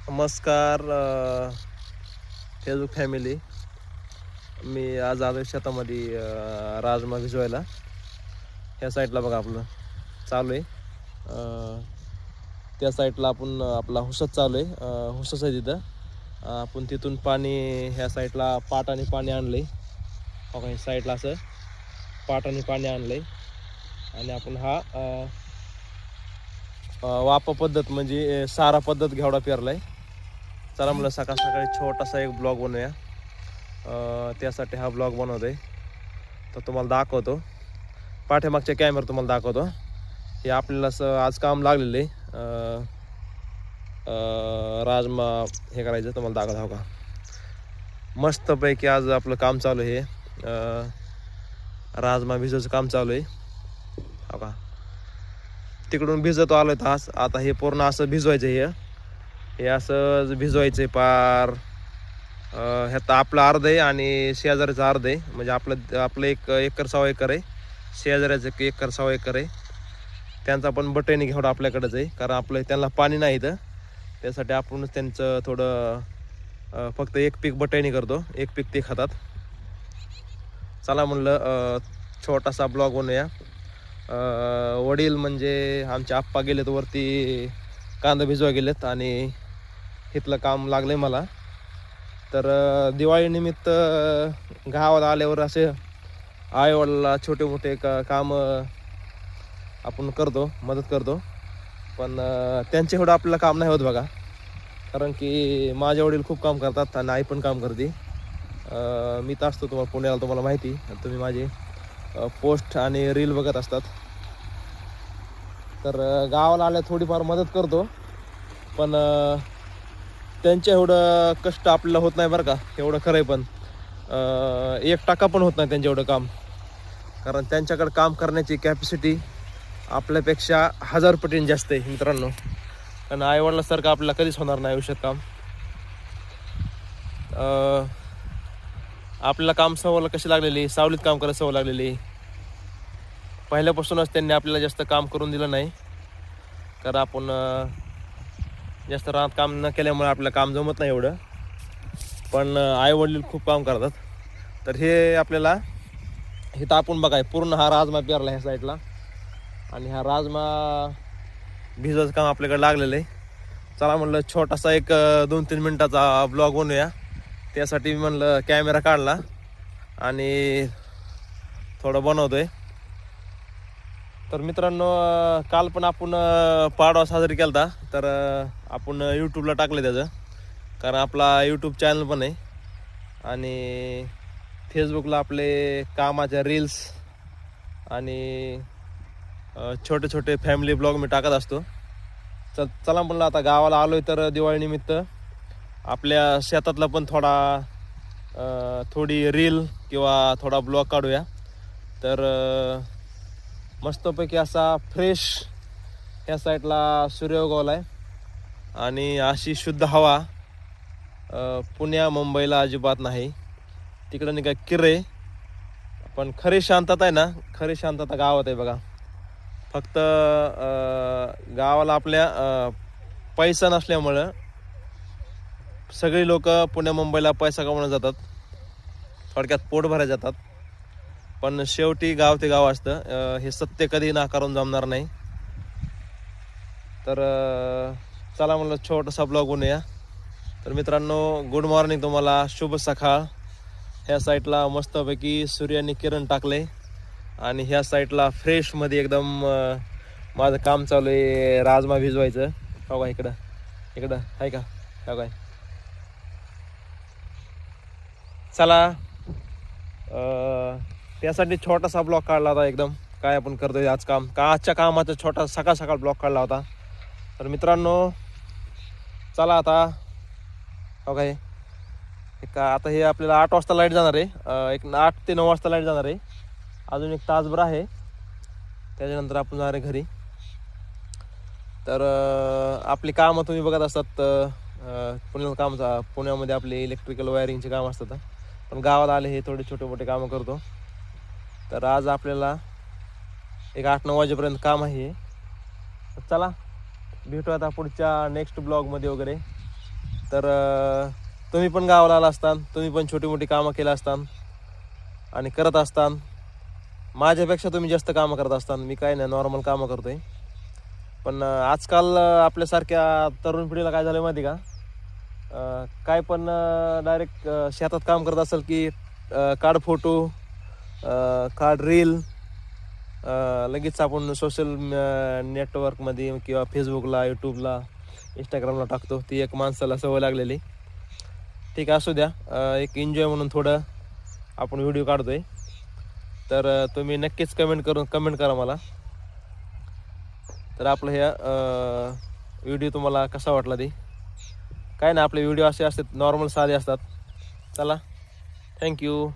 नमस्कार Facebook family. मी आज आलो शेतामध्ये राजमा भिजवायला. ह्या साईडला बघा आपलं चालू आहे. त्या साईडला आपण आपला हुसत चालू आहे. हुसच आहे तिथं. आपण तिथून पाणी ह्या साईडला पाटाने पाणी आणलंय. बघा ह्या साईडला असं पाटाने पाणी आणलंय आणि आपण हा वापा पद्धत म्हणजे सारा पद्धत घेवडा पेरलाय. चला मला सकाळ सकाळी छोटासा एक ब्लॉग बनवूया. त्यासाठी हा ब्लॉग बनवतोय. तर तुम्हाला दाखवतो, पाठीमागच्या कॅमेरा तुम्हाला दाखवतो. हे आपल्याला आज काम लागलेलं आहे. राजमा हे करायचं तुम्हाला दाखवतो. हो का, मस्तपैकी आज आपलं काम चालू आहे. राजमा भिजवायचं काम चालू आहे. हो का, तिकडून भिजत आलोय तास. आता हे पूर्ण असं भिजवायचं. हे असं भिजवायचं पार. ह्यात आपलं अर्ध आहे आणि शेजाऱ्याचं अर्ध आहे. म्हणजे आपलं एक एकर सव्वा एकर आहे. शेजाऱ्याचं 1 एकर सव्वा एकर आहे. त्यांचा पण बटणी घेवडा आपल्याकडेच आहे, कारण आपलं त्यांना पाणी नाही इथं. त्यासाठी आपणच त्यांचं थोडं फक्त एक पीक बटणी करतो, एक पीक ते खातात. चला म्हणलं छोटासा ब्लॉग बनवूया. वडील म्हणजे आमचे आप्पा गेलेत वरती, कांदा भिजवा गेलेत आणि इथलं काम लागलंय मला. तर दिवाळीनिमित्त गावाला आल्यावर असे आईवडिलाला छोटे मोठे काम आपण करतो, मदत करतो. पण त्यांचे एवढं आपल्याला काम नाही होत बघा, कारण की माझे वडील खूप काम करतात आणि आई पण काम करते. मी तर असतो तुम्हाला पुण्याला, तुम्हाला माहिती, तुम्ही माझे पोस्ट आणि रील बघत असतात. तर गावाला आल्या थोडीफार मदत करतो, पण त्यांच्या एवढं कष्ट आपल्याला होत नाही बरं का. एवढं खरं आहे, पण 1% पण होत नाही त्यांच्या एवढं काम. कारण त्यांच्याकडे काम करण्याची कॅपॅसिटी आपल्यापेक्षा 1000 पटीने जास्त आहे मित्रांनो. कारण आईवडिलासारखं आपल्याला कधीच होणार नाही आयुष्यात काम. आपल्याला काम सवय कशी लागलेली, सावलीत काम करायला सवय लागलेली. पहिल्यापासूनच त्यांनी आपल्याला जास्त काम करून दिलं नाही, कारण आपण जास्त रानात काम न केल्यामुळे आपलं काम जमत नाही एवढं. पण आईवडील खूप काम करतात. तर हे आपल्याला इथं आपण बघाय पूर्ण हा राजमा पेरला ह्या साईडला, आणि हा राजमा भिजवायचं काम आपल्याकडे लागलेलं आहे. चला म्हणलं छोटासा एक 2-3 मिनटाचा ब्लॉग बनवूया. त्यासाठी मी म्हणलं कॅमेरा काढला आणि थोडं बनवतोय. तर मित्रांनो, काल पण आपण पाडवा साजरी केला होता. तर आपण यूट्यूबला टाकलं त्याचं, कारण आपला यूट्यूब चॅनल पण आहे आणि फेसबुकला आपले कामाच्या रील्स आणि छोटे छोटे फॅमिली ब्लॉग मी टाकत असतो. चला म्हणलं आता गावाला आलोय तर दिवाळीनिमित्त आपल्या शेतातला पण थोडी रील किंवा थोडा ब्लॉग काढूया. तर मस्तपैकी असा फ्रेश ह्या साईडला सूर्य उगवला आहे आणि अशी शुद्ध हवा पुण्या मुंबईला अजिबात नाही. तिकडं नाही काय किरे, पण खरी शांतता आहे ना, खरी शांतता गावात आहे बघा. फक्त गावाला आपल्या पैसा नसल्यामुळं सगळी लोक पुण्या मुंबईला पैसा कमवून जातात, थोडक्यात पोट भरायला जातात. पण शेवटी गाव ते गाव असतं, हे सत्य कधी नाकारून जमणार नाही. तर चला म्हणलं छोटासा ब्लॉग बनवूया. तर मित्रांनो, गुड मॉर्निंग तुम्हाला, शुभ सकाळ. ह्या साईडला मस्तपैकी सूर्याने किरण टाकले आणि ह्या साईडला फ्रेशमध्ये एकदम माझं काम चालू आहे राजमा भिजवायचं. हो का, इकडं आहे का, हो काय. चला त्यासाठी छोटासा ब्लॉग काढला होता. एकदम काय आपण करतोय आज काम, का आजच्या कामाचा छोटा सकाळ सकाळ ब्लॉग काढला होता. तर मित्रांनो चला आता, हो काय, आता हे आपल्याला 8 वाजता लाईट जाणार आहे. एक 8 ते 9 वाजता लाईट जाणार आहे. अजून एक तासभर आहे, त्याच्यानंतर आपण जाणार आहे घरी. तर आपली कामं तुम्ही बघत असतात. पुण्यामध्ये आपले इलेक्ट्रिकल वायरिंगचे काम असतात, पण गावाला आले हे थोडे छोटे मोठे कामं करतो. तर आज आपल्याला एक 8-9 वाजेपर्यंत काम आहे. चला भेटू आता पुढच्या नेक्स्ट ब्लॉगमध्ये वगैरे. तर तुम्ही पण गावाला आला असतान, तुम्ही पण छोटी मोठी कामं केलं असतान आणि करत असतान. माझ्यापेक्षा तुम्ही जास्त कामं करत असतान. मी काय नाही, नॉर्मल कामं करतोय. पण आजकाल आपल्यासारख्या तरुण पिढीला काय झालं माहिती का, काय पण डायरेक्ट शेतात काम करत असेल की काढ फोटो, काढ रील, लगेच आपण सोशल नेटवर्कमध्ये किंवा फेसबुकला, यूट्यूबला, इंस्टाग्रामला टाकतो. ती एक माणसाला सवय लागलेली. ठीक आहे, असू द्या. एक एन्जॉय म्हणून थोडं आपण व्हिडिओ काढतोय. तर तुम्ही नक्कीच कमेंट करा मला. तर आपलं ह्या व्हिडिओ तुम्हाला कसा वाटला ते. काय ना, आपले व्हिडिओ असे असतात, नॉर्मल साधे असतात. चला, थँक्यू.